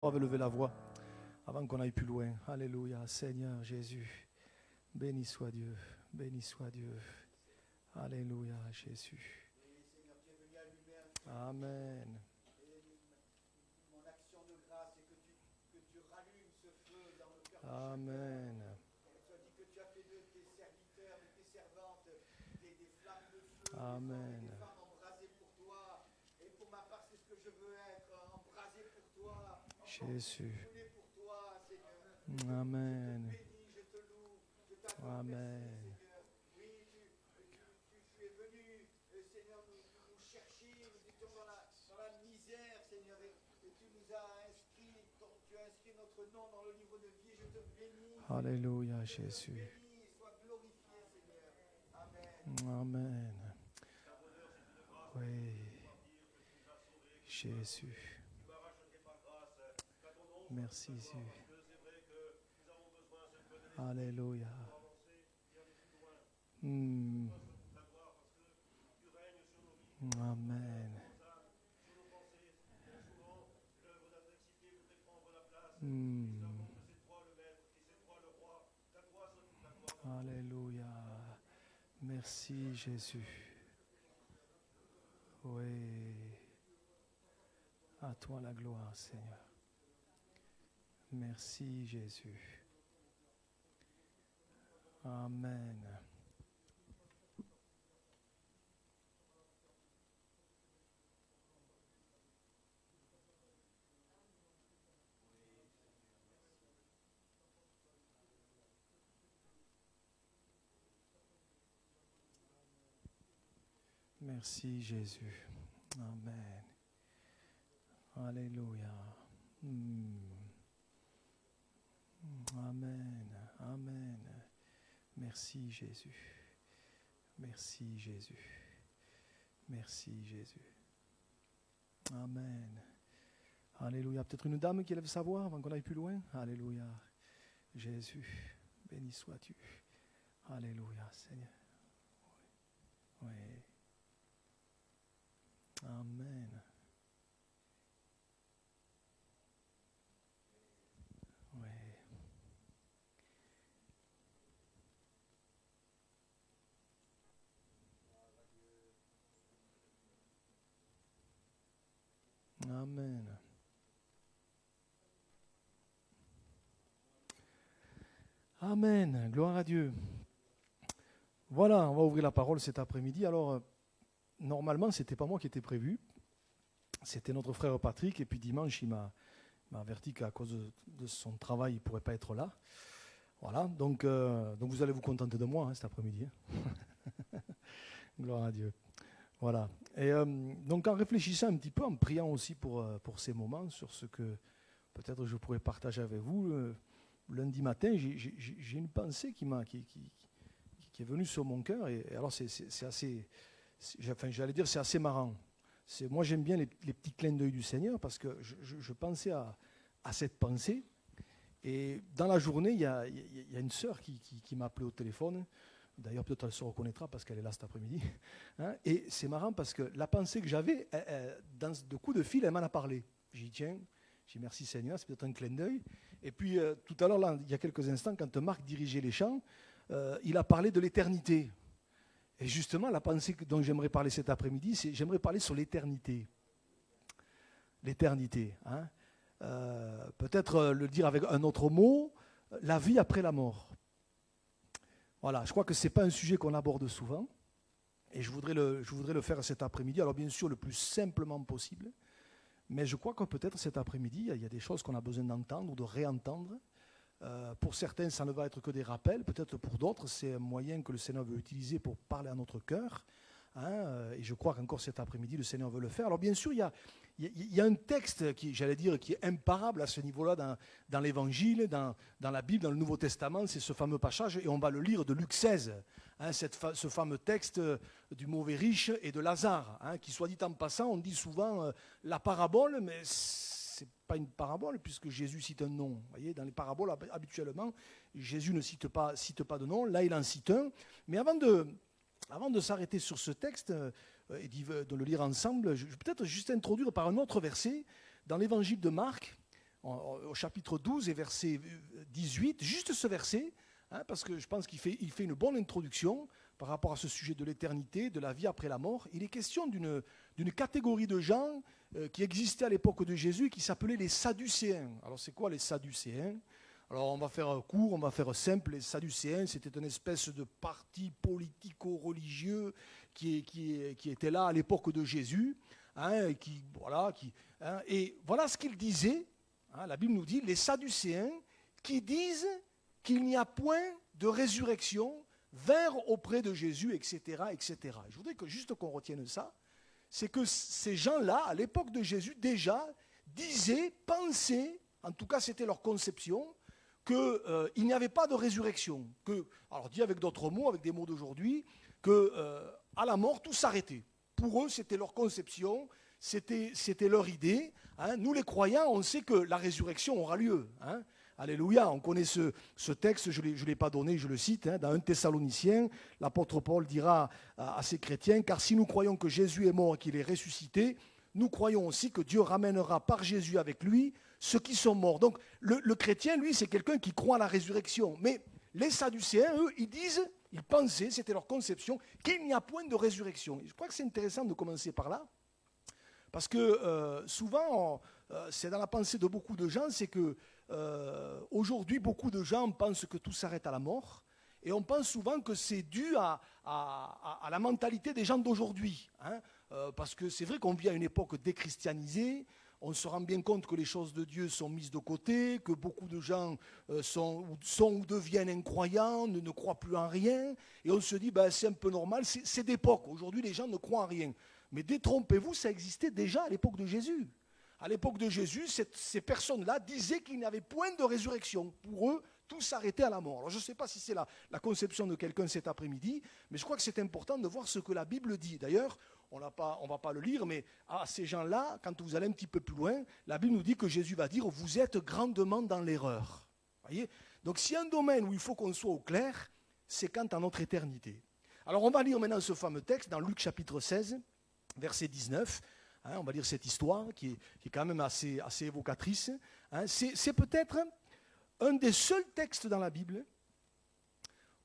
On va lever la voix avant qu'on aille plus loin. Alléluia, Seigneur Jésus. Béni soit Dieu, béni soit Dieu. Alléluia, Jésus. Amen. Mon action de grâce est que tu rallumes ce feu dans le cœur. Amen. Tu as dit que tu as fait de tes serviteurs, de tes servantes, des flammes de feu, Amen. des femmes embrasées pour toi. Et pour ma part, c'est ce que je veux être, embrasé pour toi, Jésus. brûlé pour toi, Seigneur. Amen. Je te bénis, je te loue, je t'accorde Amen. merci, Seigneur. Oui, tu es venu, Seigneur, nous chercher, nous étions dans la misère, Seigneur, et tu nous as inscrit, tu as inscrit notre nom dans le livre de vie, et je te bénis. Alléluia, Je te Jésus. bénis, sois glorifié, Seigneur. Amen. Amen. Oui. Jésus. Merci, Jésus. Alléluia. Amen. Alléluia. Merci, Jésus. Oui. À toi la gloire, Seigneur. Merci, Jésus. Amen. Merci, Jésus. Amen. Alléluia. Amen. Amen. Merci, Jésus. Merci, Jésus. Merci, Jésus. Amen. Alléluia. Peut-être une dame qui lève sa voix avant qu'on aille plus loin. Alléluia. Jésus, béni sois-tu. Alléluia, Seigneur. Oui. Amen. Oui. Amen. Amen. Gloire à Dieu. Voilà, on va ouvrir la parole cet après-midi. Alors, normalement, ce n'était pas moi qui était prévu. C'était notre frère Patrick. Et puis dimanche, il m'a averti qu'à cause de son travail, il ne pourrait pas être là. Voilà, donc vous allez vous contenter de moi cet après-midi. Gloire à Dieu. Voilà. Et donc en réfléchissant un petit peu, en priant aussi pour ces moments, sur ce que peut-être je pourrais partager avec vous, lundi matin, j'ai une pensée qui est venue sur mon cœur. Et alors c'est assez, j'allais dire, c'est assez marrant. Moi j'aime bien les petits clins d'œil du Seigneur parce que je pensais à cette pensée. Et dans la journée, il y a une sœur qui m'a appelé au téléphone. D'ailleurs, peut-être elle se reconnaîtra parce qu'elle est là cet après-midi. Hein, et c'est marrant parce que la pensée que j'avais, de coup de fil, elle m'en a parlé. J'ai dit, tiens, j'ai dit merci Seigneur, c'est peut-être un clin d'œil. Et puis, tout à l'heure, là, il y a quelques instants, quand Marc dirigeait les chants, il a parlé de l'éternité. Et justement, la pensée dont j'aimerais parler cet après-midi, c'est j'aimerais parler sur l'éternité. L'éternité. Hein. Peut-être le dire avec un autre mot, la vie après la mort. Voilà, je crois que ce n'est pas un sujet qu'on aborde souvent, et je voudrais le faire cet après-midi, alors bien sûr le plus simplement possible, mais je crois que peut-être cet après-midi, il y a des choses qu'on a besoin d'entendre ou de réentendre. Pour certains, ça ne va être que des rappels, peut-être pour d'autres, c'est un moyen que le Seigneur veut utiliser pour parler à notre cœur, hein, et je crois qu'encore cet après-midi, le Seigneur veut le faire. Alors bien sûr, il y a un texte qui est imparable à ce niveau-là dans l'Évangile, dans la Bible, dans le Nouveau Testament, c'est ce fameux passage, et on va le lire de Luc 16, hein, ce fameux texte du mauvais riche et de Lazare, hein, qui, soit dit en passant, on dit souvent la parabole, mais ce n'est pas une parabole, puisque Jésus cite un nom. Vous voyez, dans les paraboles, habituellement, Jésus ne cite pas de nom, là il en cite un, mais avant de s'arrêter sur ce texte et de le lire ensemble, je vais peut-être juste introduire par un autre verset dans l'évangile de Marc. au chapitre 12 et verset 18, juste ce verset, parce que je pense qu'il fait une bonne introduction par rapport à ce sujet de l'éternité, de la vie après la mort. Il est question d'une catégorie de gens qui existait à l'époque de Jésus et qui s'appelaient les Sadducéens. Alors c'est quoi les Sadducéens ? Alors on va faire court, on va faire simple. Les Sadducéens, c'était une espèce de parti politico-religieux qui était là à l'époque de Jésus. Et voilà ce qu'ils disaient. La Bible nous dit, les Sadducéens qui disent qu'il n'y a point de résurrection vers auprès de Jésus, etc., etc. Je voudrais juste qu'on retienne ça. C'est que ces gens-là, à l'époque de Jésus, déjà disaient, pensaient, en tout cas c'était leur conception, qu'il n'y avait pas de résurrection. Alors dit avec d'autres mots, avec des mots d'aujourd'hui, qu'à la mort, tout s'arrêtait. Pour eux, c'était leur conception, c'était leur idée. Nous les croyants, on sait que la résurrection aura lieu. Alléluia, on connaît ce texte, je ne l'ai pas donné, je le cite, dans 1 Thessaloniciens, l'apôtre Paul dira à ces chrétiens, « Car si nous croyons que Jésus est mort et qu'il est ressuscité, nous croyons aussi que Dieu ramènera par Jésus avec lui ceux qui sont morts. » Donc le chrétien, lui, c'est quelqu'un qui croit à la résurrection. Mais les Sadducéens, eux, ils pensaient, c'était leur conception, qu'il n'y a point de résurrection. Et je crois que c'est intéressant de commencer par là, parce que souvent, c'est dans la pensée de beaucoup de gens, c'est que aujourd'hui, beaucoup de gens pensent que tout s'arrête à la mort, et on pense souvent que c'est dû à la mentalité des gens d'aujourd'hui. Parce que c'est vrai qu'on vit à une époque déchristianisée, on se rend bien compte que les choses de Dieu sont mises de côté, que beaucoup de gens sont ou deviennent incroyants, ne croient plus en rien, et on se dit, c'est un peu normal, c'est d'époque. Aujourd'hui, les gens ne croient en rien. Mais détrompez-vous, ça existait déjà à l'époque de Jésus. À l'époque de Jésus, ces personnes-là disaient qu'il n'y avait point de résurrection. Pour eux, tout s'arrêtait à la mort. Alors je ne sais pas si c'est la conception de quelqu'un cet après-midi, mais je crois que c'est important de voir ce que la Bible dit. D'ailleurs, on ne va pas le lire, mais à ces gens-là, quand vous allez un petit peu plus loin, la Bible nous dit que Jésus va dire « Vous êtes grandement dans l'erreur ». Voyez ? Donc s'il y a un domaine où il faut qu'on soit au clair, c'est quant à notre éternité. Alors on va lire maintenant ce fameux texte dans Luc chapitre 16, verset 19. On va lire cette histoire qui est quand même assez évocatrice. C'est peut-être un des seuls textes dans la Bible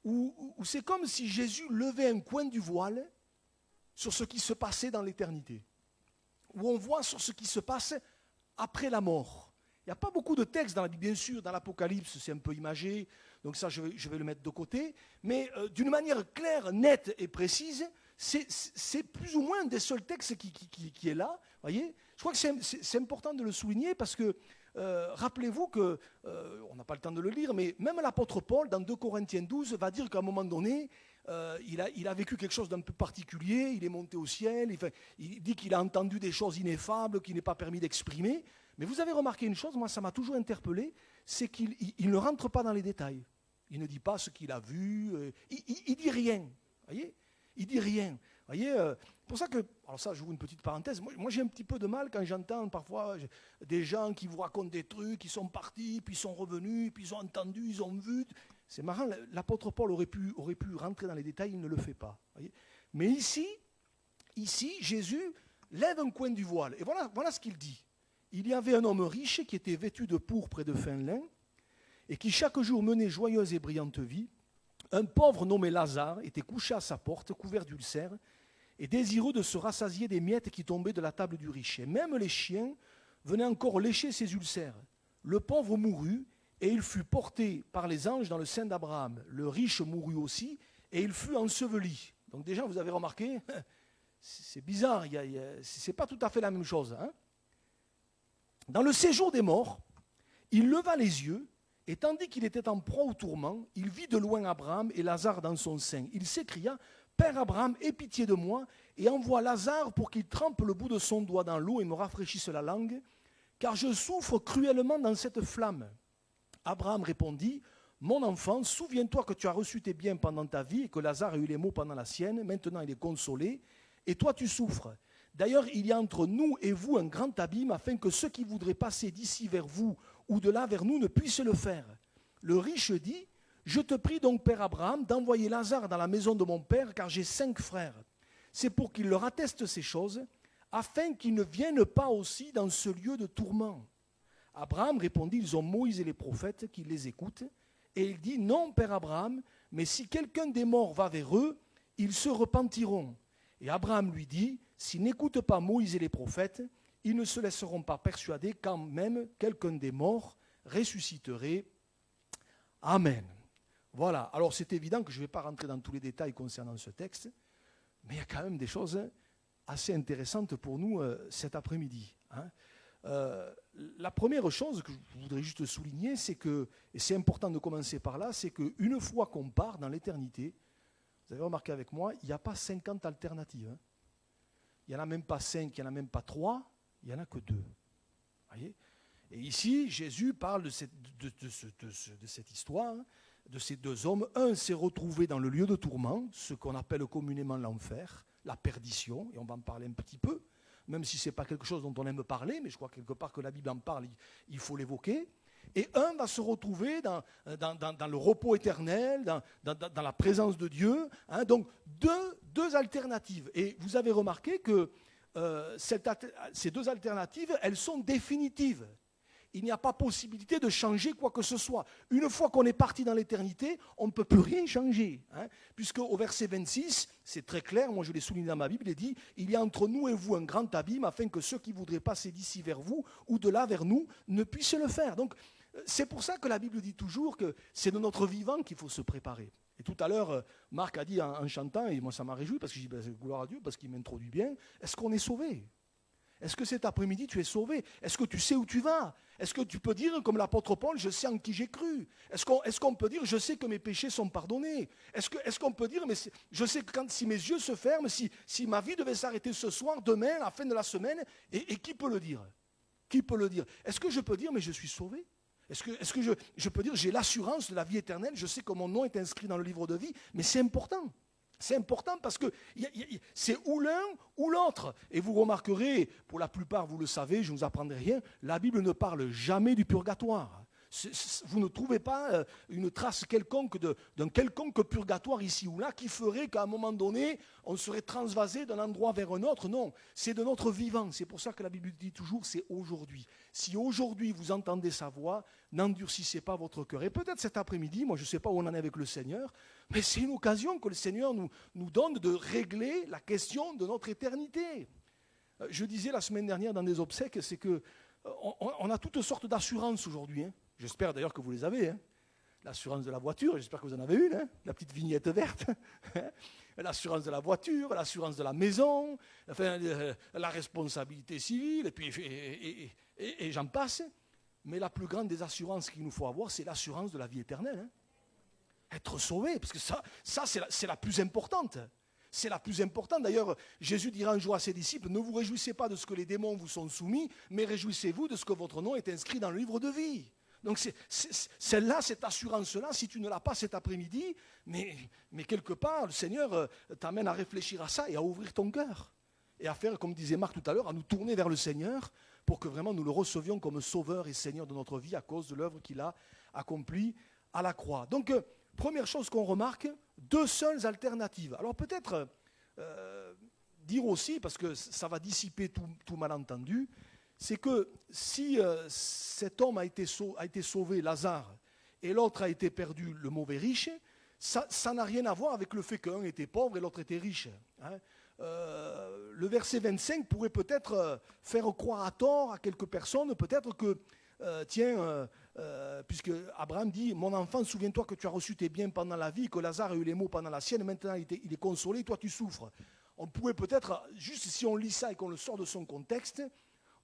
où c'est comme si Jésus levait un coin du voile sur ce qui se passait dans l'éternité, où on voit sur ce qui se passe après la mort. Il n'y a pas beaucoup de textes dans la Bible, bien sûr, dans l'Apocalypse, c'est un peu imagé, donc ça je vais le mettre de côté, mais d'une manière claire, nette et précise, c'est plus ou moins un des seuls textes qui est là, voyez. Je crois que c'est important de le souligner parce que, rappelez-vous que, on n'a pas le temps de le lire, mais même l'apôtre Paul, dans 2 Corinthiens 12, va dire qu'à un moment donné, il a vécu quelque chose d'un peu particulier, il est monté au ciel, il dit qu'il a entendu des choses ineffables qu'il n'est pas permis d'exprimer. Mais vous avez remarqué une chose, moi ça m'a toujours interpellé, c'est qu'il ne rentre pas dans les détails. Il ne dit pas ce qu'il a vu, il dit rien, voyez. Il dit rien. Voyez, pour ça que, alors ça j'ouvre une petite parenthèse, moi j'ai un petit peu de mal quand j'entends parfois des gens qui vous racontent des trucs, qui sont partis, puis ils sont revenus, puis ils ont entendu, ils ont vu. C'est marrant, l'apôtre Paul aurait pu rentrer dans les détails, il ne le fait pas. Voyez. Mais ici, Jésus lève un coin du voile. Et voilà ce qu'il dit. Il y avait un homme riche qui était vêtu de pourpre et de fin lin, et qui chaque jour menait joyeuse et brillante vie. Un pauvre nommé Lazare était couché à sa porte, couvert d'ulcères, et désireux de se rassasier des miettes qui tombaient de la table du riche. Et même les chiens venaient encore lécher ses ulcères. Le pauvre mourut, et il fut porté par les anges dans le sein d'Abraham. Le riche mourut aussi, et il fut enseveli. Donc déjà, vous avez remarqué, c'est bizarre, c'est pas tout à fait la même chose. Dans le séjour des morts, il leva les yeux, et tandis qu'il était en proie au tourment, il vit de loin Abraham et Lazare dans son sein. Il s'écria, « Père Abraham, aie pitié de moi, et envoie Lazare pour qu'il trempe le bout de son doigt dans l'eau et me rafraîchisse la langue, car je souffre cruellement dans cette flamme. » Abraham répondit, « Mon enfant, souviens-toi que tu as reçu tes biens pendant ta vie et que Lazare a eu les maux pendant la sienne. Maintenant il est consolé, et toi tu souffres. D'ailleurs, il y a entre nous et vous un grand abîme, afin que ceux qui voudraient passer d'ici vers vous ou de là vers nous ne puissent le faire. » Le riche dit, « Je te prie donc, Père Abraham, d'envoyer Lazare dans la maison de mon père, car j'ai 5 frères. C'est pour qu'il leur atteste ces choses, afin qu'ils ne viennent pas aussi dans ce lieu de tourment. » Abraham répondit, ils ont Moïse et les prophètes qui les écoutent. Et il dit, non, père Abraham, mais si quelqu'un des morts va vers eux, ils se repentiront. Et Abraham lui dit, s'ils n'écoutent pas Moïse et les prophètes, ils ne se laisseront pas persuader quand même quelqu'un des morts ressusciterait. Amen. Voilà, alors c'est évident que je ne vais pas rentrer dans tous les détails concernant ce texte, mais il y a quand même des choses assez intéressantes pour nous cet après-midi. La première chose que je voudrais juste souligner, c'est que, et c'est important de commencer par là, c'est qu'une fois qu'on part dans l'éternité, vous avez remarqué avec moi, il n'y a pas 50 alternatives. Il n'y en a même pas 5, il n'y en a même pas 3, il n'y en a que 2. Voyez ? Et ici, Jésus parle de cette histoire, de ces deux hommes. Un s'est retrouvé dans le lieu de tourment, ce qu'on appelle communément l'enfer, la perdition, et on va en parler un petit peu, même si ce n'est pas quelque chose dont on aime parler, mais je crois quelque part que la Bible en parle, il faut l'évoquer. Et un va se retrouver dans le repos éternel, dans la présence de Dieu. Donc deux alternatives. Et vous avez remarqué que ces deux alternatives, elles sont définitives. Il n'y a pas possibilité de changer quoi que ce soit. Une fois qu'on est parti dans l'éternité, on ne peut plus rien changer. Puisque au verset 26, c'est très clair, moi je l'ai souligné dans ma Bible, il dit « Il y a entre nous et vous un grand abîme, afin que ceux qui voudraient passer d'ici vers vous ou de là vers nous ne puissent le faire. » Donc c'est pour ça que la Bible dit toujours que c'est de notre vivant qu'il faut se préparer. Et tout à l'heure, Marc a dit en chantant, et moi ça m'a réjoui, parce que je dis gloire à Dieu, parce qu'il m'introduit bien, est-ce qu'on est sauvé ? Est-ce que cet après-midi tu es sauvé ? Est-ce que tu sais où tu vas ? Est-ce que tu peux dire, comme l'apôtre Paul, je sais en qui j'ai cru ? Est-ce qu'on peut dire, je sais que mes péchés sont pardonnés ? Est-ce qu'on peut dire, mais je sais que si mes yeux se ferment, si ma vie devait s'arrêter ce soir, demain, à la fin de la semaine, et qui peut le dire ? Qui peut le dire ? Est-ce que je peux dire, mais je suis sauvé ? Est-ce que je peux dire, j'ai l'assurance de la vie éternelle, je sais que mon nom est inscrit dans le livre de vie, mais c'est important. C'est important parce que c'est ou l'un ou l'autre. Et vous remarquerez, pour la plupart, vous le savez, je ne vous apprendrai rien, la Bible ne parle jamais du purgatoire. Vous ne trouvez pas une trace quelconque d'un quelconque purgatoire ici ou là qui ferait qu'à un moment donné, on serait transvasé d'un endroit vers un autre. Non, c'est de notre vivant. C'est pour ça que la Bible dit toujours, c'est aujourd'hui. Si aujourd'hui vous entendez sa voix, n'endurcissez pas votre cœur. Et peut-être cet après-midi, moi je ne sais pas où on en est avec le Seigneur, mais c'est une occasion que le Seigneur nous donne de régler la question de notre éternité. Je disais la semaine dernière dans des obsèques, c'est qu'on a toutes sortes d'assurances aujourd'hui. J'espère d'ailleurs que vous les avez. L'assurance de la voiture, j'espère que vous en avez une, la petite vignette verte. L'assurance de la voiture, l'assurance de la maison, enfin, la responsabilité civile, et j'en passe. Mais la plus grande des assurances qu'il nous faut avoir, c'est l'assurance de la vie éternelle. Être sauvé, parce que ça c'est la plus importante. C'est la plus importante. D'ailleurs, Jésus dira un jour à ses disciples, ne vous réjouissez pas de ce que les démons vous sont soumis, mais réjouissez-vous de ce que votre nom est inscrit dans le livre de vie. Donc celle-là, cette assurance-là, si tu ne l'as pas cet après-midi, mais quelque part, le Seigneur t'amène à réfléchir à ça et à ouvrir ton cœur. Et à faire, comme disait Marc tout à l'heure, à nous tourner vers le Seigneur pour que vraiment nous le recevions comme Sauveur et Seigneur de notre vie à cause de l'œuvre qu'il a accomplie à la croix. Donc, première chose qu'on remarque, deux seules alternatives. Alors peut-être dire aussi, parce que ça va dissiper tout malentendu, c'est que si cet homme a été sauvé, Lazare, et l'autre a été perdu, le mauvais riche, ça n'a rien à voir avec le fait qu'un était pauvre et l'autre était riche. Le verset 25 pourrait peut-être faire croire à tort à quelques personnes, peut-être que, puisque Abraham dit, mon enfant, souviens-toi que tu as reçu tes biens pendant la vie, que Lazare a eu les maux pendant la sienne, maintenant il est consolé, toi tu souffres. On pourrait peut-être, juste si on lit ça et qu'on le sort de son contexte,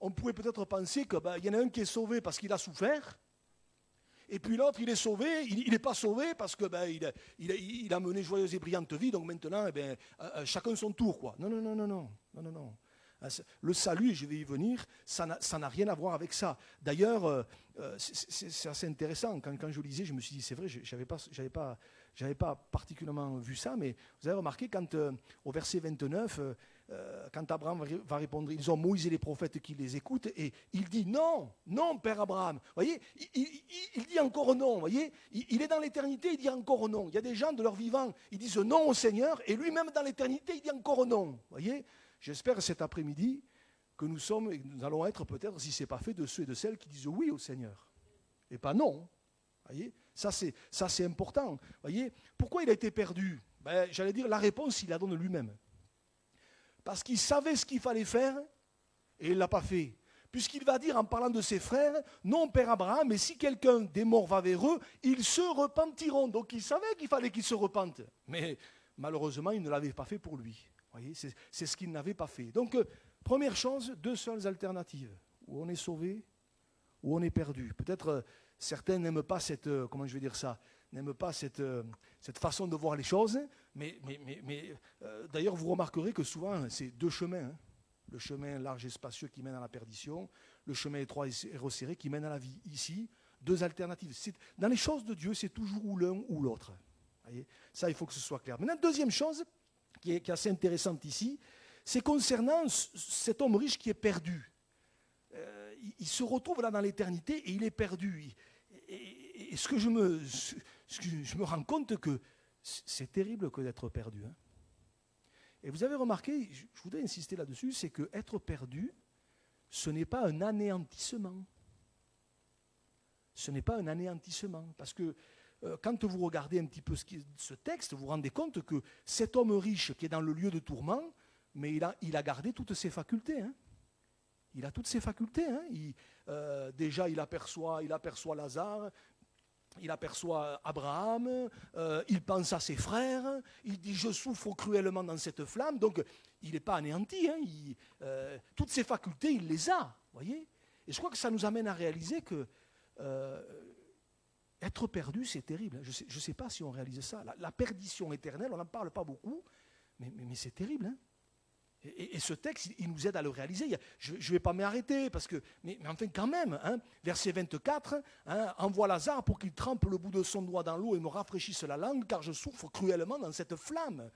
on pourrait peut-être penser qu'il y en a un qui est sauvé parce qu'il a souffert, et puis l'autre, il est sauvé, il n'est pas sauvé parce que il a mené joyeuse et brillante vie, donc maintenant, chacun son tour, quoi. Non. Le salut, et je vais y venir, ça n'a rien à voir avec ça. D'ailleurs, c'est assez intéressant. Quand je lisais, je me suis dit, c'est vrai, j'avais pas particulièrement vu ça, mais vous avez remarqué quand au verset 29, quand Abraham va répondre, ils ont Moïse et les prophètes qui les écoutent, et il dit non, père Abraham. Vous voyez, il dit encore non. Vous voyez, il est dans l'éternité, il dit encore non. Il y a des gens de leur vivant, ils disent non au Seigneur, et lui-même dans l'éternité, il dit encore non. Vous voyez, j'espère cet après-midi que nous sommes et nous allons être peut-être, si ce n'est pas fait, de ceux et de celles qui disent oui au Seigneur. Et pas non. Voyez, ça c'est important. Voyez, pourquoi il a été perdu? J'allais dire, la réponse, il la donne lui-même. Parce qu'il savait ce qu'il fallait faire et il ne l'a pas fait. Puisqu'il va dire en parlant de ses frères, non, Père Abraham, mais si quelqu'un des morts va vers eux, ils se repentiront. Donc il savait qu'il fallait qu'ils se repentent. Mais malheureusement, il ne l'avait pas fait pour lui. Voyez, c'est ce qu'il n'avait pas fait. Donc, première chose, deux seules alternatives. Ou on est sauvé, ou on est perdu. Peut-être certains n'aiment pas cette, comment je vais dire ça, n'aiment pas cette façon de voir les choses. Mais d'ailleurs, vous remarquerez que souvent, c'est deux chemins. Hein. Le chemin large et spacieux qui mène à la perdition, le chemin étroit et resserré qui mène à la vie. Ici, deux alternatives. Dans les choses de Dieu, c'est toujours ou l'un ou l'autre. Voyez, ça, il faut que ce soit clair. Maintenant, deuxième chose qui est assez intéressante ici, c'est concernant cet homme riche qui est perdu. Il se retrouve là dans l'éternité et il est perdu. Et ce que je me rends compte que c'est terrible que d'être perdu. Hein. Et vous avez remarqué, je voudrais insister là-dessus, c'est que être perdu, ce n'est pas un anéantissement. Ce n'est pas un anéantissement. Parce que quand vous regardez un petit peu ce texte, vous vous rendez compte que cet homme riche qui est dans le lieu de tourment, mais il a gardé toutes ses facultés. Hein. Il a toutes ses facultés. Hein. Déjà, il aperçoit Lazare. Il aperçoit Abraham, il pense à ses frères, il dit « je souffre cruellement dans cette flamme », donc il n'est pas anéanti, hein, toutes ses facultés, il les a, voyez. Et je crois que ça nous amène à réaliser que être perdu, c'est terrible. Je ne sais pas si on réalise ça. La perdition éternelle, on n'en parle pas beaucoup, mais c'est terrible, hein. Et ce texte, il nous aide à le réaliser. Je ne vais pas m'arrêter, mais enfin quand même, hein, verset 24, hein, envoie Lazare pour qu'il trempe le bout de son doigt dans l'eau et me rafraîchisse la langue, car je souffre cruellement dans cette flamme.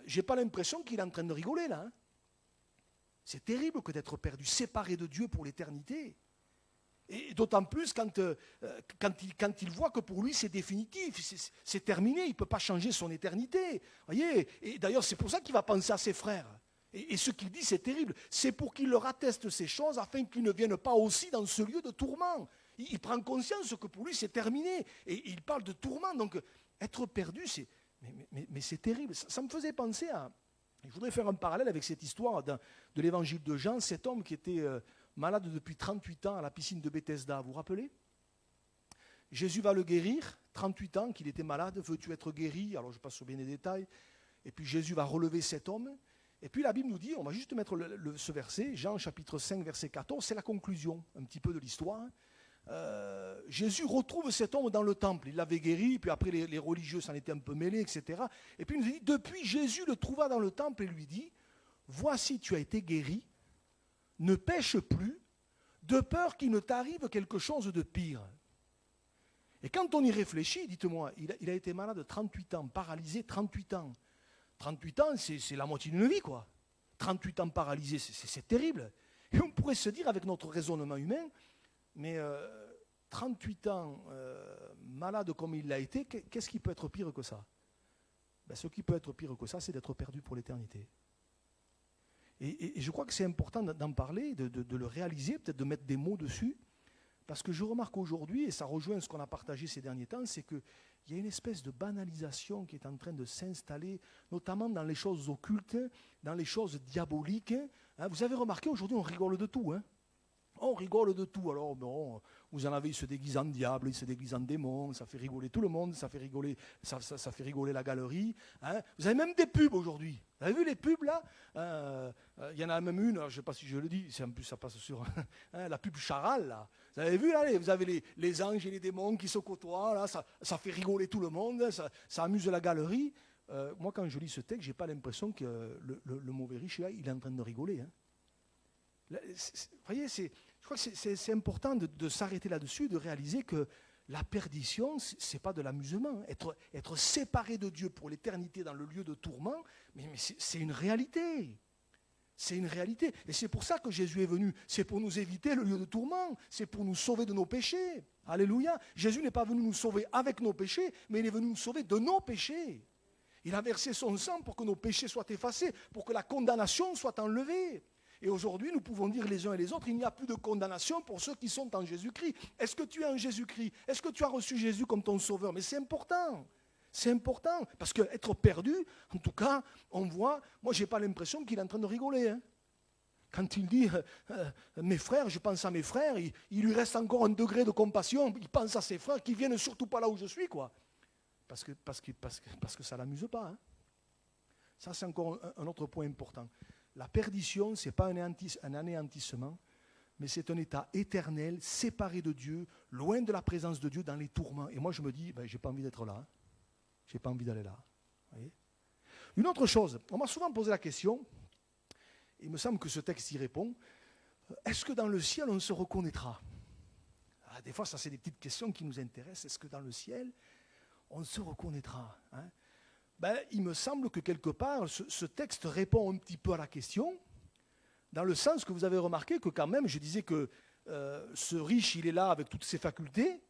Je n'ai pas l'impression qu'il est en train de rigoler là. Hein. C'est terrible que d'être perdu, séparé de Dieu pour l'éternité. Et d'autant plus quand il voit que pour lui c'est définitif, c'est terminé, il ne peut pas changer son éternité. Voyez. Et d'ailleurs c'est pour ça qu'il va penser à ses frères. Et ce qu'il dit, c'est terrible. C'est pour qu'il leur atteste ces choses afin qu'ils ne viennent pas aussi dans ce lieu de tourment. Il prend conscience que pour lui, c'est terminé. Et il parle de tourment. Donc, être perdu, mais c'est terrible. Ça me faisait penser à... Je voudrais faire un parallèle avec cette histoire de l'évangile de Jean, cet homme qui était malade depuis 38 ans à la piscine de Bethesda. Vous vous rappelez? Jésus va le guérir, 38 ans qu'il était malade. Veux-tu être guéri? Alors, je passe sur bien les détails. Et puis, Jésus va relever cet homme. Et puis la Bible nous dit, on va juste mettre ce verset, Jean chapitre 5, verset 14, c'est la conclusion un petit peu de l'histoire. Jésus retrouve cet homme dans le temple, il l'avait guéri, puis après les religieux s'en étaient un peu mêlés, etc. Et puis il nous dit, depuis Jésus le trouva dans le temple et lui dit, voici tu as été guéri, ne pêche plus, de peur qu'il ne t'arrive quelque chose de pire. Et quand on y réfléchit, dites-moi, il a été malade 38 ans, paralysé 38 ans. 38 ans, c'est la moitié d'une vie, quoi. 38 ans paralysé, c'est terrible. Et on pourrait se dire, avec notre raisonnement humain, mais 38 ans malade comme il l'a été, qu'est-ce qui peut être pire que ça? Ce qui peut être pire que ça, c'est d'être perdu pour l'éternité. Et je crois que c'est important d'en parler, de le réaliser, peut-être de mettre des mots dessus, parce que je remarque aujourd'hui, et ça rejoint ce qu'on a partagé ces derniers temps, c'est qu'il y a une espèce de banalisation qui est en train de s'installer, notamment dans les choses occultes, dans les choses diaboliques. Hein, vous avez remarqué, aujourd'hui, on rigole de tout. Hein. On rigole de tout. Alors, bon, vous en avez, ils se déguisent en diable, ils se déguisent en démon, ça fait rigoler tout le monde, ça fait rigoler la galerie. Hein. Vous avez même des pubs aujourd'hui. Vous avez vu les pubs là? Y en a même une, alors, je ne sais pas si je le dis, en plus ça passe sur la pub Charal là. Vous avez vu là, vous avez les anges et les démons qui se côtoient, là, ça fait rigoler tout le monde, ça amuse la galerie. Moi quand je lis ce texte, je n'ai pas l'impression que le mauvais riche là, il est en train de rigoler. Hein. Là, vous voyez, je crois que c'est important de s'arrêter là-dessus, de réaliser que la perdition, ce n'est pas de l'amusement. Être séparé de Dieu pour l'éternité dans le lieu de tourment, mais c'est une réalité. C'est une réalité. Et c'est pour ça que Jésus est venu. C'est pour nous éviter le lieu de tourment. C'est pour nous sauver de nos péchés. Alléluia. Jésus n'est pas venu nous sauver avec nos péchés, mais il est venu nous sauver de nos péchés. Il a versé son sang pour que nos péchés soient effacés, pour que la condamnation soit enlevée. Et aujourd'hui, nous pouvons dire les uns et les autres, il n'y a plus de condamnation pour ceux qui sont en Jésus-Christ. Est-ce que tu es en Jésus-Christ? Est-ce que tu as reçu Jésus comme ton sauveur? Mais c'est important. C'est important. Parce qu'être perdu, en tout cas, on voit, moi, je n'ai pas l'impression qu'il est en train de rigoler. Hein. Quand il dit mes frères, je pense à mes frères, il lui reste encore un degré de compassion. Il pense à ses frères qui ne viennent surtout pas là où je suis, quoi. Parce que ça ne l'amuse pas. Hein. Ça, c'est encore un autre point important. La perdition, ce n'est pas un anéantissement, mais c'est un état éternel, séparé de Dieu, loin de la présence de Dieu, dans les tourments. Et moi, je me dis, je n'ai pas envie d'être là. Hein. Je n'ai pas envie d'aller là. Voyez. Une autre chose, on m'a souvent posé la question, il me semble que ce texte y répond, est-ce que dans le ciel, on se reconnaîtra? Des fois, ça, c'est des petites questions qui nous intéressent. Est-ce que dans le ciel, on se reconnaîtra, hein? Il me semble que quelque part, ce texte répond un petit peu à la question, dans le sens que vous avez remarqué que quand même, je disais que ce riche, il est là avec toutes ses facultés,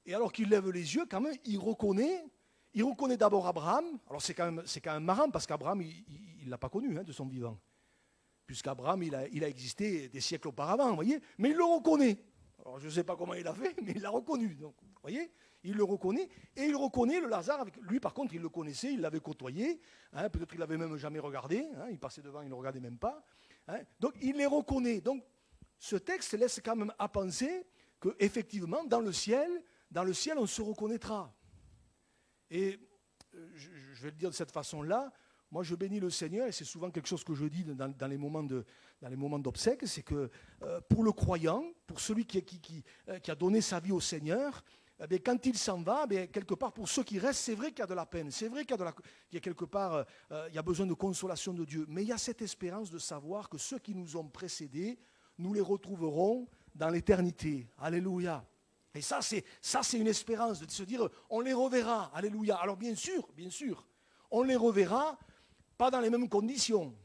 et alors qu'il lève les yeux, quand même, il reconnaît d'abord Abraham. Alors c'est quand même marrant, parce qu'Abraham, il ne l'a pas connu, hein, de son vivant, puisqu'Abraham, il a existé des siècles auparavant, vous voyez, mais il le reconnaît. Alors je ne sais pas comment il a fait, mais il l'a reconnu, donc, vous voyez. Il le reconnaît, et il reconnaît le Lazare. Avec lui, par contre, il le connaissait, il l'avait côtoyé. Hein, peut-être qu'il ne l'avait même jamais regardé. Hein, il passait devant, il ne le regardait même pas. Hein, donc, il les reconnaît. Donc, ce texte laisse quand même à penser qu'effectivement, dans le ciel, on se reconnaîtra. Et je vais le dire de cette façon-là. Moi, je bénis le Seigneur, et c'est souvent quelque chose que je dis dans les moments d'obsèques, c'est que pour le croyant, pour celui qui a donné sa vie au Seigneur, quand il s'en va, quelque part, pour ceux qui restent, c'est vrai qu'il y a de la peine, c'est vrai qu'il y a quelque part, il y a besoin de consolation de Dieu, mais il y a cette espérance de savoir que ceux qui nous ont précédés, nous les retrouverons dans l'éternité. Alléluia. Et ça, c'est une espérance de se dire, on les reverra. Alléluia. Alors bien sûr, on les reverra, pas dans les mêmes conditions.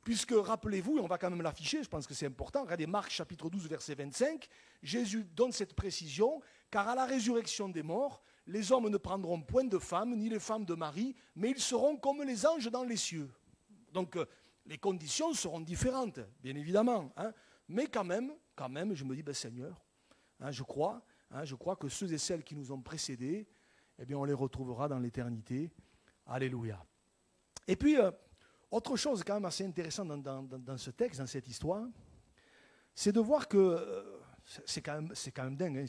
Puisque, rappelez-vous, et on va quand même l'afficher, je pense que c'est important, regardez Marc chapitre 12, verset 25, Jésus donne cette précision, car à la résurrection des morts, les hommes ne prendront point de femmes, ni les femmes de mari, mais ils seront comme les anges dans les cieux. Donc, les conditions seront différentes, bien évidemment. Hein, mais quand même, je me dis, Seigneur, hein, je crois que ceux et celles qui nous ont précédés, on les retrouvera dans l'éternité. Alléluia. Et puis, autre chose quand même assez intéressante dans ce texte, dans cette histoire, c'est de voir que, c'est quand même dingue, hein,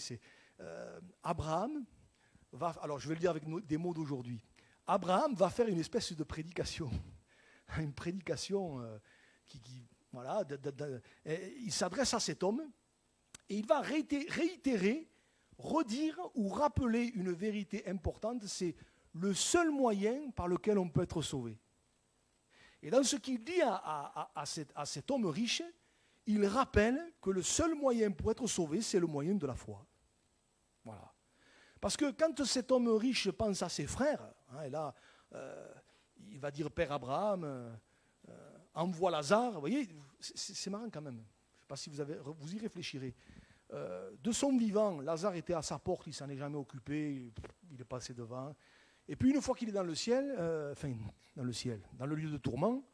Abraham va, alors je vais le dire avec des mots d'aujourd'hui, Abraham va faire une espèce de prédication, une prédication voilà, il s'adresse à cet homme et il va réitérer, redire ou rappeler une vérité importante, c'est le seul moyen par lequel on peut être sauvé. Et dans ce qu'il dit à cet homme riche, il rappelle que le seul moyen pour être sauvé, c'est le moyen de la foi. Voilà. Parce que quand cet homme riche pense à ses frères, hein, et là, il va dire Père Abraham, envoie Lazare, vous voyez, c'est marrant quand même. Je ne sais pas si vous y réfléchirez. De son vivant, Lazare était à sa porte, il ne s'en est jamais occupé, il est passé devant. Et puis une fois qu'il est dans le ciel, dans le lieu de tourment,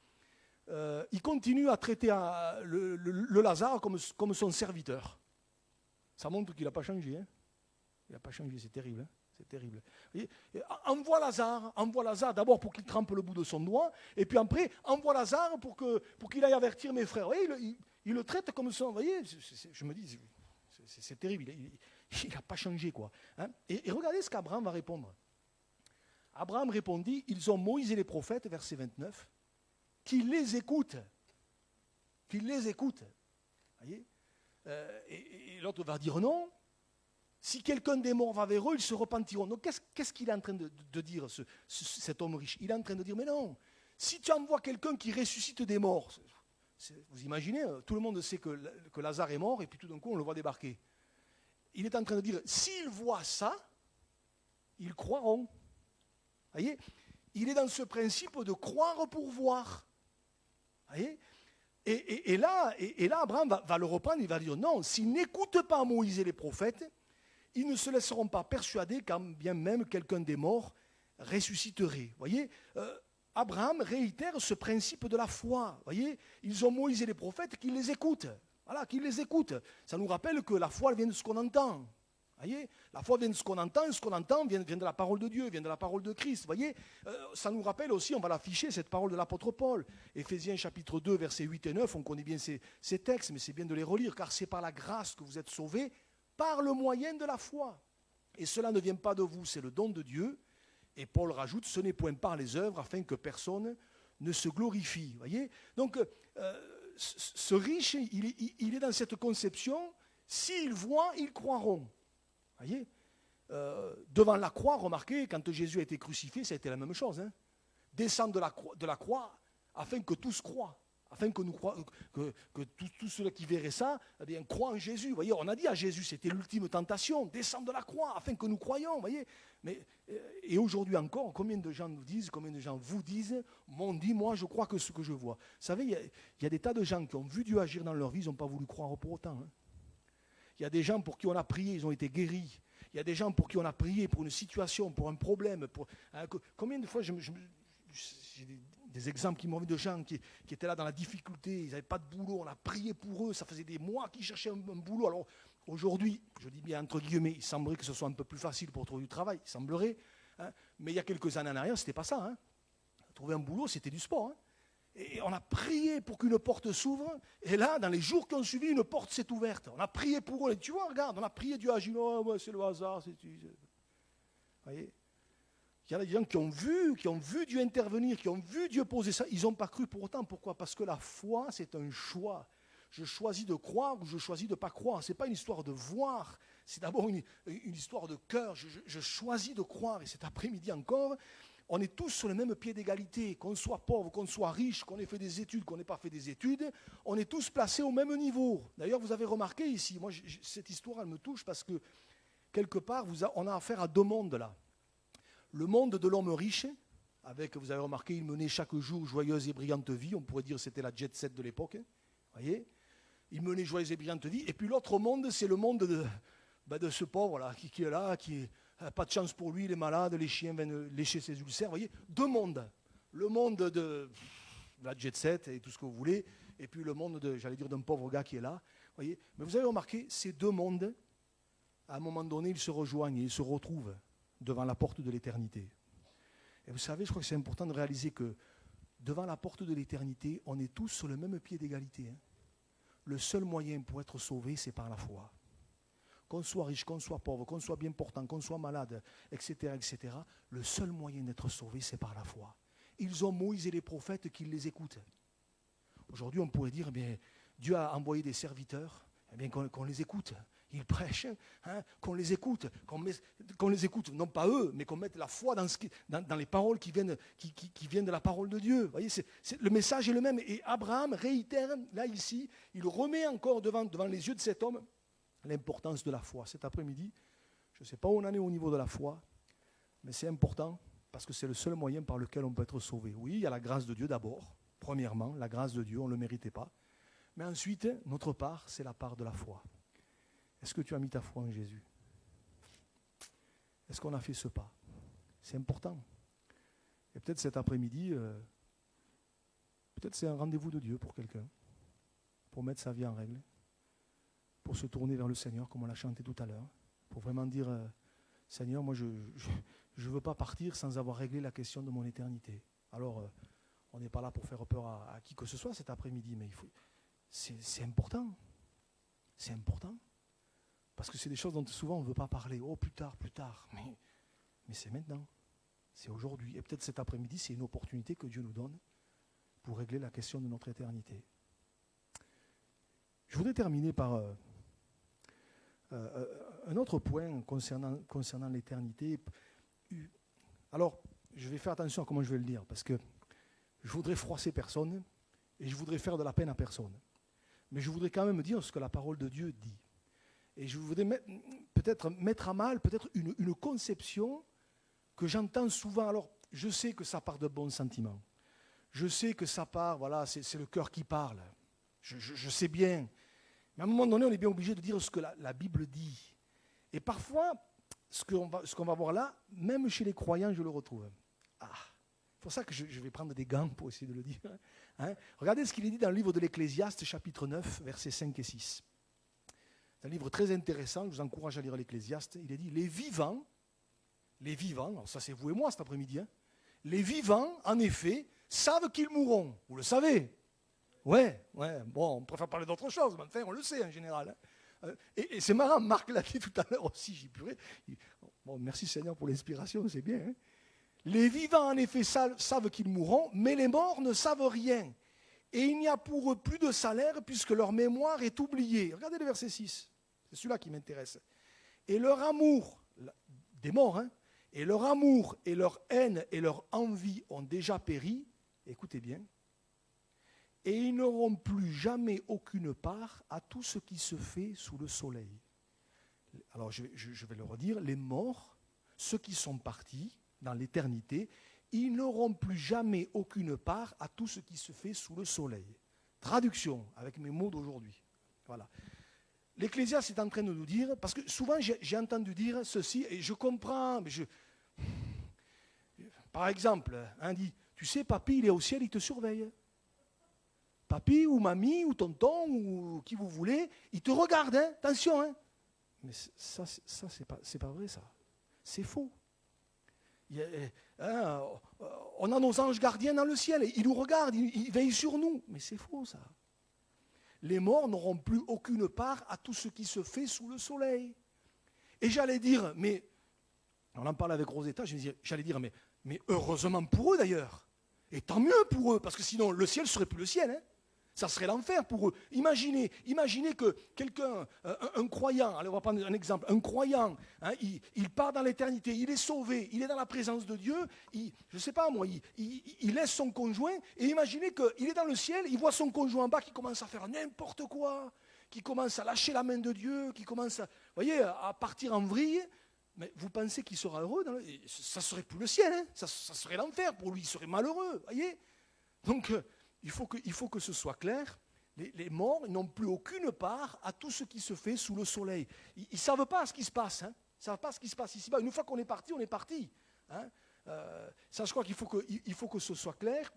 il continue à traiter le Lazare comme son serviteur. Ça montre qu'il n'a pas changé. Hein. Il n'a pas changé, c'est terrible. Hein. C'est terrible. Voyez, envoie Lazare d'abord pour qu'il trempe le bout de son doigt, et puis après, envoie Lazare pour qu'il aille avertir mes frères. Vous voyez, il le traite comme ça. Vous voyez, je me dis, c'est terrible. Il n'a pas changé, quoi. Hein. Et regardez ce qu'Abraham va répondre. Abraham répondit, ils ont Moïse et les prophètes, verset 29, qui les écoutent. Qu'ils les écoutent. Voyez, et l'autre va dire non. Si quelqu'un des morts va vers eux, ils se repentiront. Donc qu'est-ce qu'il est en train de dire, cet homme riche? Il est en train de dire, mais non, si tu envoies quelqu'un qui ressuscite des morts, vous imaginez, tout le monde sait que Lazare est mort, et puis tout d'un coup, on le voit débarquer. Il est en train de dire, s'ils voient ça, ils croiront. Voyez, il est dans ce principe de croire pour voir. Voyez, et là, Abraham va le reprendre, il va dire non, s'ils n'écoutent pas Moïse et les prophètes, ils ne se laisseront pas persuader quand bien même quelqu'un des morts ressusciterait. Voyez, Abraham réitère ce principe de la foi. Vous voyez, ils ont Moïse et les prophètes qui les écoutent. Voilà, qui les écoutent. Ça nous rappelle que la foi vient de ce qu'on entend. Vous voyez, la foi vient de ce qu'on entend, et ce qu'on entend vient de la parole de Dieu, vient de la parole de Christ. Vous voyez, ça nous rappelle aussi, on va l'afficher, cette parole de l'apôtre Paul. Éphésiens chapitre 2, versets 8 et 9, on connaît bien ces textes, mais c'est bien de les relire, car c'est par la grâce que vous êtes sauvés, par le moyen de la foi. Et cela ne vient pas de vous, c'est le don de Dieu. Et Paul rajoute, ce n'est point par les œuvres, afin que personne ne se glorifie. Vous voyez, donc, ce riche, il est dans cette conception, s'ils voient, ils croiront. Vous voyez, devant la croix, remarquez, quand Jésus a été crucifié, ça a été la même chose. Hein. Descendre de la croix afin que tous croient. Afin que nous croient, que tous ceux qui verraient ça, eh bien, croient en Jésus. Vous voyez, on a dit à Jésus, c'était l'ultime tentation, descendre de la croix, afin que nous croyions. Vous voyez, et aujourd'hui encore, combien de gens nous disent, combien de gens vous disent, m'ont dit, moi je crois que ce que je vois. Vous savez, il y a des tas de gens qui ont vu Dieu agir dans leur vie, ils n'ont pas voulu croire pour autant. Hein. Il y a des gens pour qui on a prié, ils ont été guéris. Il y a des gens pour qui on a prié pour une situation, pour un problème. Combien de fois j'ai des exemples qui m'ont vu de gens qui étaient là dans la difficulté, ils n'avaient pas de boulot, on a prié pour eux, ça faisait des mois qu'ils cherchaient un boulot. Alors aujourd'hui, je dis bien entre guillemets, il semblerait que ce soit un peu plus facile pour trouver du travail, il semblerait. Hein, mais il y a quelques années en arrière, ce n'était pas ça. Hein. Trouver un boulot, c'était du sport. Hein. Et on a prié pour qu'une porte s'ouvre, et là, dans les jours qui ont suivi, une porte s'est ouverte. On a prié pour eux, et tu vois, regarde, on a prié, Dieu a dit, oh, ouais, c'est le hasard. Vous voyez, il y a des gens qui ont vu Dieu intervenir, qui ont vu Dieu poser ça, ils n'ont pas cru pour autant. Pourquoi ? Parce que la foi, c'est un choix. Je choisis de croire ou je choisis de ne pas croire. Ce n'est pas une histoire de voir, c'est d'abord une histoire de cœur. Je choisis de croire, et cet après-midi encore, on est tous sur le même pied d'égalité, qu'on soit pauvre, qu'on soit riche, qu'on ait fait des études, qu'on n'ait pas fait des études, on est tous placés au même niveau. D'ailleurs, vous avez remarqué ici, moi cette histoire, elle me touche parce que quelque part, on a affaire à deux mondes là. Le monde de l'homme riche, avec, vous avez remarqué, il menait chaque jour joyeuse et brillante vie, on pourrait dire que c'était la jet set de l'époque, voyez. Il menait joyeuse et brillante vie, et puis l'autre monde, c'est le monde de ce pauvre là, qui est là, qui pas de chance pour lui, il est malade, les chiens viennent lécher ses ulcères, vous voyez, deux mondes. Le monde de la jet set et tout ce que vous voulez, et puis le monde, d'un pauvre gars qui est là, voyez. Mais vous avez remarqué, ces deux mondes, à un moment donné, ils se rejoignent et ils se retrouvent devant la porte de l'éternité. Et vous savez, je crois que c'est important de réaliser que devant la porte de l'éternité, on est tous sur le même pied d'égalité. Hein. Le seul moyen pour être sauvé, c'est par la foi. Qu'on soit riche, qu'on soit pauvre, qu'on soit bien portant, qu'on soit malade, etc., etc., le seul moyen d'être sauvé, c'est par la foi. Ils ont Moïse et les prophètes qui les écoutent. Aujourd'hui, on pourrait dire, eh bien, Dieu a envoyé des serviteurs, eh bien, qu'on les écoute. Ils prêchent, hein, qu'on les écoute, qu'on les écoute, non pas eux, mais qu'on mette la foi dans les paroles qui viennent de la parole de Dieu. Vous voyez, le message est le même. Et Abraham réitère, là, ici, il remet encore devant les yeux de cet homme l'importance de la foi. Cet après-midi, je ne sais pas où on en est au niveau de la foi, mais c'est important parce que c'est le seul moyen par lequel on peut être sauvé. Oui, il y a la grâce de Dieu d'abord. Premièrement, la grâce de Dieu, on ne le méritait pas. Mais ensuite, notre part, c'est la part de la foi. Est-ce que tu as mis ta foi en Jésus ? Est-ce qu'on a fait ce pas ? C'est important. Et peut-être cet après-midi, peut-être c'est un rendez-vous de Dieu pour quelqu'un, pour mettre sa vie en règle, pour se tourner vers le Seigneur, comme on l'a chanté tout à l'heure, pour vraiment dire, Seigneur, moi je ne veux pas partir sans avoir réglé la question de mon éternité. Alors, on n'est pas là pour faire peur à qui que ce soit cet après-midi, mais c'est important. C'est important. Parce que c'est des choses dont souvent on ne veut pas parler. Oh, plus tard. Mais c'est maintenant. C'est aujourd'hui. Et peut-être cet après-midi, c'est une opportunité que Dieu nous donne pour régler la question de notre éternité. Je voudrais terminer par un autre point concernant l'éternité. Alors, je vais faire attention à comment je vais le dire, parce que je voudrais froisser personne et je voudrais faire de la peine à personne. Mais je voudrais quand même dire ce que la parole de Dieu dit. Et je voudrais peut-être mettre à mal une conception que j'entends souvent. Alors, je sais que ça part de bons sentiments. Je sais que ça part, voilà, c'est le cœur qui parle. Je sais bien. Mais à un moment donné, on est bien obligé de dire ce que la Bible dit. Et parfois, ce qu'on va voir là, même chez les croyants, je le retrouve. Ah, pour ça que je vais prendre des gants pour essayer de le dire. Hein. Regardez ce qu'il est dit dans le livre de l'Ecclésiaste, chapitre 9, versets 5 et 6. C'est un livre très intéressant, je vous encourage à lire l'Ecclésiaste. Il est dit, les vivants, alors ça c'est vous et moi cet après-midi, hein, les vivants, en effet, savent qu'ils mourront. Vous le savez. Ouais, bon, on préfère parler d'autre chose, mais enfin, on le sait en général. Hein. Et c'est marrant, Marc l'a dit tout à l'heure aussi, j'y purée. Bon, merci Seigneur pour l'inspiration, c'est bien. Hein. Les vivants, en effet, savent qu'ils mourront, mais les morts ne savent rien. Et il n'y a pour eux plus de salaire puisque leur mémoire est oubliée. Regardez le verset 6, c'est celui-là qui m'intéresse. Et leur amour, des morts, hein, et leur amour et leur haine et leur envie ont déjà péri, écoutez bien, et ils n'auront plus jamais aucune part à tout ce qui se fait sous le soleil. Alors je vais le redire, les morts, ceux qui sont partis dans l'éternité, ils n'auront plus jamais aucune part à tout ce qui se fait sous le soleil. Traduction avec mes mots d'aujourd'hui. Voilà. L'Ecclésiaste est en train de nous dire, parce que souvent j'ai entendu dire ceci, et je comprends, mais par exemple, on dit, tu sais, papy, il est au ciel, il te surveille. Papy ou mamie ou tonton ou qui vous voulez, il te regarde, hein, attention. Hein. Mais ça c'est pas vrai, ça. C'est faux. On a nos anges gardiens dans le ciel, ils nous regardent, ils veillent sur nous. Mais c'est faux, ça. Les morts n'auront plus aucune part à tout ce qui se fait sous le soleil. Et j'allais dire, mais, on en parle avec Rosetta, j'allais dire, mais heureusement pour eux d'ailleurs. Et tant mieux pour eux, parce que sinon le ciel ne serait plus le ciel. Hein. Ça serait l'enfer pour eux. Imaginez que quelqu'un, un croyant, allez, on va prendre un exemple, un croyant, hein, il part dans l'éternité, il est sauvé, il est dans la présence de Dieu, je ne sais pas moi, il laisse son conjoint, et imaginez qu'il est dans le ciel, il voit son conjoint en bas qui commence à faire n'importe quoi, qui commence à lâcher la main de Dieu, qui commence à partir en vrille. Mais vous pensez qu'il sera heureux ça ne serait plus le ciel, hein, ça serait l'enfer pour lui, il serait malheureux, voyez. Donc, il faut que ce soit clair, les morts n'ont plus aucune part à tout ce qui se fait sous le soleil. Ils ne savent pas ce qui se passe, hein. Ils ne savent pas ce qui se passe ici-bas. Une fois qu'on est parti, on est parti. Hein. Ça, je crois qu'il faut que ce soit clair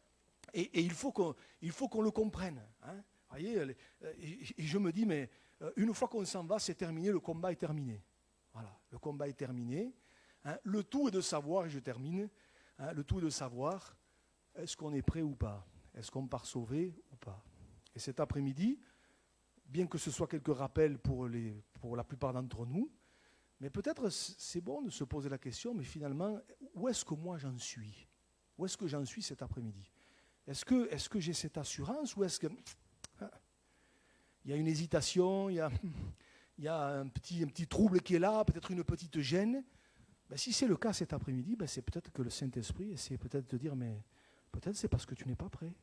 et il faut qu'on le comprenne. Hein. Voyez, et je me dis, mais une fois qu'on s'en va, c'est terminé, le combat est terminé. Voilà, le combat est terminé. Hein. Le tout est de savoir, et je termine, hein, le tout est de savoir, est-ce qu'on est prêt ou pas ? Est-ce qu'on part sauvé ou pas? Et cet après-midi, bien que ce soit quelques rappels pour la plupart d'entre nous, mais peut-être c'est bon de se poser la question, mais finalement, où est-ce que moi j'en suis? Où est-ce que j'en suis cet après-midi? Est-ce que j'ai cette assurance ou est-ce que il y a une hésitation, il y a un petit trouble qui est là, peut-être une petite gêne? Ben, si c'est le cas cet après-midi, ben, c'est peut-être que le Saint-Esprit essaie peut-être de dire, mais peut-être c'est parce que tu n'es pas prêt.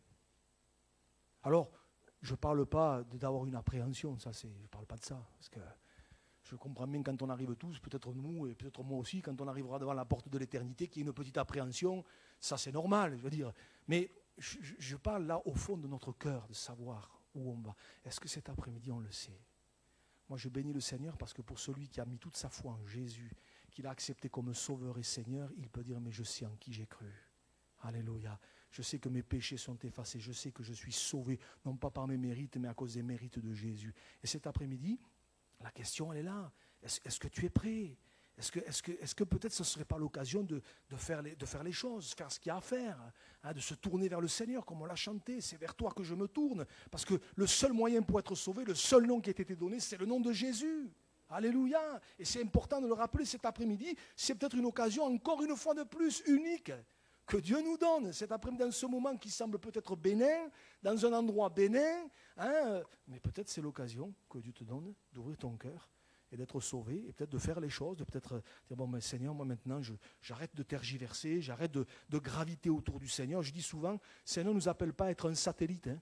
Alors, je ne parle pas d'avoir une appréhension, je ne parle pas de ça. Parce que je comprends bien quand on arrive tous, peut-être nous et peut-être moi aussi, quand on arrivera devant la porte de l'éternité, qu'il y ait une petite appréhension, ça c'est normal, je veux dire. Mais je parle là au fond de notre cœur, de savoir où on va. Est-ce que cet après-midi on le sait? Moi je bénis le Seigneur parce que pour celui qui a mis toute sa foi en Jésus, qu'il a accepté comme sauveur et Seigneur, il peut dire, mais je sais en qui j'ai cru. Alléluia. Je sais que mes péchés sont effacés. Je sais que je suis sauvé, non pas par mes mérites, mais à cause des mérites de Jésus. Et cet après-midi, la question, elle est là. Est-ce que tu es prêt? Est-ce que peut-être ce ne serait pas l'occasion de faire les choses, faire ce qu'il y a à faire, hein, de se tourner vers le Seigneur, comme on l'a chanté, c'est vers toi que je me tourne. Parce que le seul moyen pour être sauvé, le seul nom qui a été donné, c'est le nom de Jésus. Alléluia. Et c'est important de le rappeler cet après-midi. C'est peut-être une occasion, encore une fois de plus, unique, que Dieu nous donne cet après-midi, dans ce moment qui semble peut-être bénin, dans un endroit bénin, hein, mais peut-être c'est l'occasion que Dieu te donne d'ouvrir ton cœur et d'être sauvé, et peut-être de faire les choses, de peut-être dire, bon, mais Seigneur, moi maintenant, j'arrête de tergiverser, j'arrête de graviter autour du Seigneur. Je dis souvent, Seigneur ne nous appelle pas à être un satellite. Hein.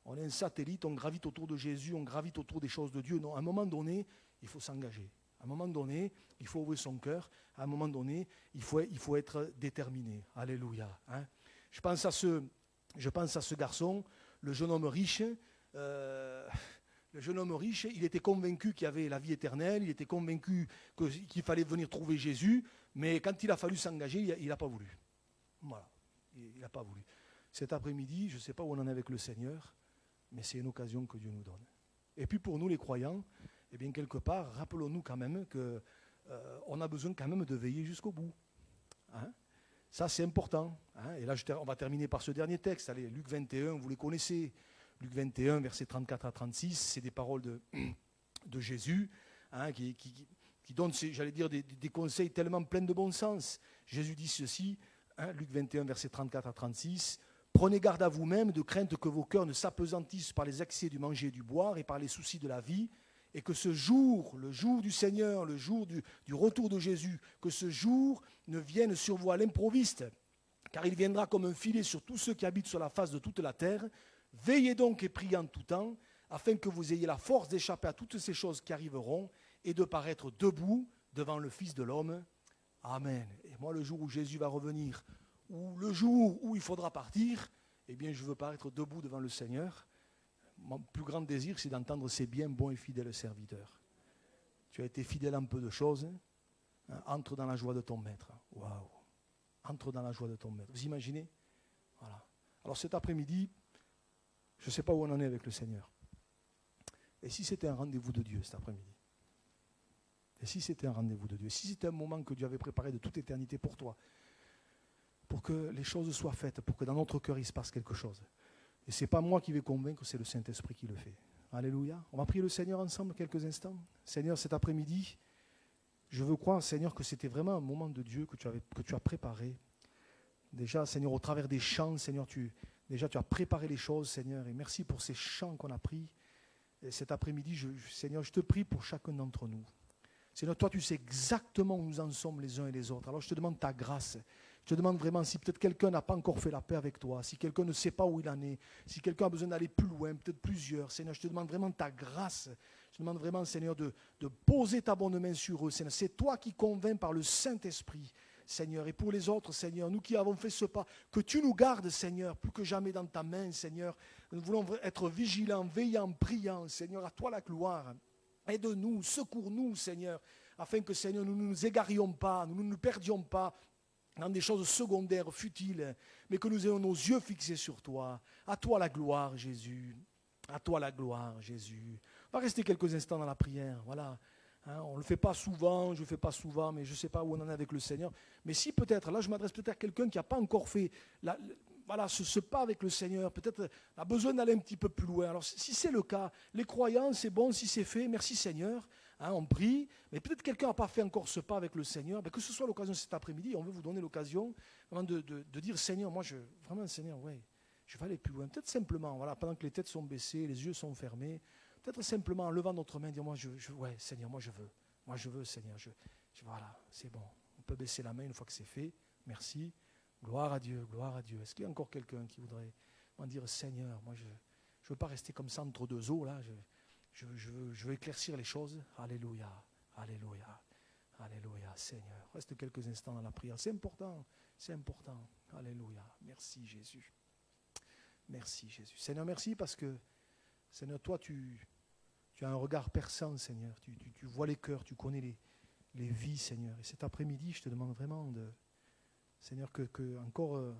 On est un satellite, on gravite autour de Jésus, on gravite autour des choses de Dieu. Non, à un moment donné, il faut s'engager. À un moment donné, il faut ouvrir son cœur. À un moment donné, il faut être déterminé. Alléluia. Hein. Je pense à ce garçon, le jeune homme riche. Il était convaincu qu'il y avait la vie éternelle. Il était convaincu qu'il fallait venir trouver Jésus. Mais quand il a fallu s'engager, il n'a pas voulu. Voilà. Il n'a pas voulu. Cet après-midi, je ne sais pas où on en est avec le Seigneur, mais c'est une occasion que Dieu nous donne. Et puis pour nous les croyants, eh bien quelque part, rappelons-nous quand même qu'on a besoin quand même de veiller jusqu'au bout. Hein? Ça c'est important. Hein? Et là on va terminer par ce dernier texte. Allez, Luc 21, vous les connaissez. Luc 21, versets 34 à 36, c'est des paroles de Jésus, hein, qui donne, j'allais dire, des conseils tellement pleins de bon sens. Jésus dit ceci, hein, Luc 21, versets 34 à 36, « Prenez garde à vous-même de crainte que vos cœurs ne s'apesantissent par les excès du manger et du boire et par les soucis de la vie, et que ce jour, le jour du Seigneur, le jour du retour de Jésus, que ce jour ne vienne sur vous à l'improviste, car il viendra comme un filet sur tous ceux qui habitent sur la face de toute la terre. Veillez donc et priez en tout temps, afin que vous ayez la force d'échapper à toutes ces choses qui arriveront et de paraître debout devant le Fils de l'homme. Amen. » Et moi, le jour où Jésus va revenir, ou le jour où il faudra partir, eh bien, je veux paraître debout devant le Seigneur. Mon plus grand désir, c'est d'entendre ces bien bons et fidèles serviteurs. Tu as été fidèle en peu de choses, hein, entre dans la joie de ton maître. Waouh! Entre dans la joie de ton maître. Vous imaginez? Voilà. Alors cet après-midi, je ne sais pas où on en est avec le Seigneur. Et si c'était un rendez-vous de Dieu cet après-midi? Et si c'était un rendez-vous de Dieu? Si c'était un moment que Dieu avait préparé de toute éternité pour toi, pour que les choses soient faites, pour que dans notre cœur il se passe quelque chose. Et ce n'est pas moi qui vais convaincre, c'est le Saint-Esprit qui le fait. Alléluia. On va prier le Seigneur ensemble quelques instants. Seigneur, cet après-midi, je veux croire, Seigneur, que c'était vraiment un moment de Dieu que tu as préparé. Déjà, Seigneur, au travers des chants, Seigneur, tu as préparé les choses, Seigneur. Et merci pour ces chants qu'on a pris. Et cet après-midi, Seigneur, je te prie pour chacun d'entre nous. Seigneur, toi, tu sais exactement où nous en sommes les uns et les autres. Alors, je te demande ta grâce. Je te demande vraiment si peut-être quelqu'un n'a pas encore fait la paix avec toi, si quelqu'un ne sait pas où il en est, si quelqu'un a besoin d'aller plus loin, peut-être plusieurs. Seigneur, je te demande vraiment ta grâce. Je te demande vraiment, Seigneur, de poser ta bonne main sur eux. Seigneur, c'est toi qui convaincs par le Saint-Esprit, Seigneur. Et pour les autres, Seigneur, nous qui avons fait ce pas, que tu nous gardes, Seigneur, plus que jamais dans ta main, Seigneur. Nous voulons être vigilants, veillants, priants, Seigneur, à toi la gloire. Aide-nous, secours-nous, Seigneur, afin que, Seigneur, nous ne nous égarions pas, nous ne nous perdions pas dans des choses secondaires, futiles, mais que nous ayons nos yeux fixés sur toi. À toi la gloire, Jésus. À toi la gloire, Jésus. On va rester quelques instants dans la prière, voilà. Hein, on ne le fait pas souvent, je ne le fais pas souvent, mais je ne sais pas où on en est avec le Seigneur. Mais si peut-être, là je m'adresse peut-être à quelqu'un qui n'a pas encore fait ce pas avec le Seigneur, peut-être a besoin d'aller un petit peu plus loin. Alors si c'est le cas, les croyants, c'est bon, si c'est fait, merci Seigneur. Hein, on prie, mais peut-être quelqu'un n'a pas fait encore ce pas avec le Seigneur, que ce soit l'occasion cet après-midi, on veut vous donner l'occasion de dire Seigneur, vraiment Seigneur, ouais, je vais aller plus loin. Peut-être simplement, voilà, pendant que les têtes sont baissées, les yeux sont fermés, peut-être simplement en levant notre main, dire ouais Seigneur, moi je veux Seigneur, voilà, c'est bon. On peut baisser la main une fois que c'est fait, merci, gloire à Dieu, gloire à Dieu. Est-ce qu'il y a encore quelqu'un qui voudrait dire Seigneur, moi je ne veux pas rester comme ça entre deux eaux là, je veux éclaircir les choses. Alléluia, alléluia, alléluia, Seigneur. Reste quelques instants dans la prière. C'est important, c'est important. Alléluia. Merci Jésus. Merci Jésus. Seigneur, merci parce que, Seigneur, toi, tu as un regard perçant, Seigneur. Tu vois les cœurs, tu connais les vies, Seigneur. Et cet après-midi, je te demande vraiment, Seigneur, que encore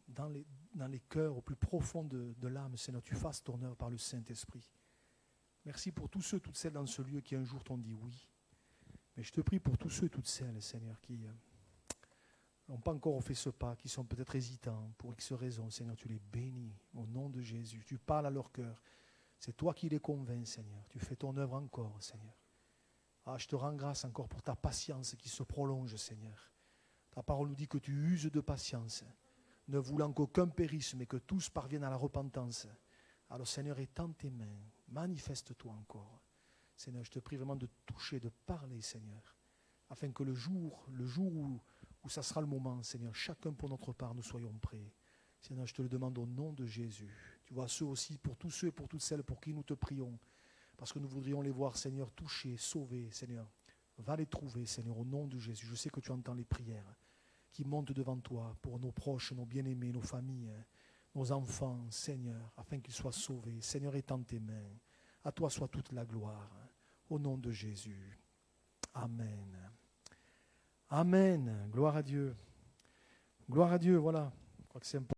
dans les cœurs, au plus profond de l'âme, Seigneur, tu fasses ton œuvre par le Saint-Esprit. Merci pour tous ceux, toutes celles dans ce lieu qui un jour t'ont dit oui. Mais je te prie pour tous ceux et toutes celles, Seigneur, qui n'ont pas encore fait ce pas, qui sont peut-être hésitants pour X raisons. Seigneur, tu les bénis au nom de Jésus. Tu parles à leur cœur. C'est toi qui les convaincs, Seigneur. Tu fais ton œuvre encore, Seigneur. Je te rends grâce encore pour ta patience qui se prolonge, Seigneur. Ta parole nous dit que tu uses de patience, ne voulant qu'aucun périsse, mais que tous parviennent à la repentance. Alors, Seigneur, étends tes mains. Manifeste-toi encore. Seigneur, je te prie vraiment de toucher, de parler, Seigneur, afin que le jour où ça sera le moment, Seigneur, chacun pour notre part, nous soyons prêts. Seigneur, je te le demande au nom de Jésus. Tu vois, ceux aussi, pour tous ceux et pour toutes celles pour qui nous te prions, parce que nous voudrions les voir, Seigneur, touchés, sauvés, Seigneur. Va les trouver, Seigneur, au nom de Jésus. Je sais que tu entends les prières qui montent devant toi pour nos proches, nos bien-aimés, nos familles, nos enfants, Seigneur, afin qu'ils soient sauvés. Seigneur, étends tes mains. À toi soit toute la gloire. Au nom de Jésus. Amen. Amen. Gloire à Dieu. Gloire à Dieu, voilà. Je crois que c'est important.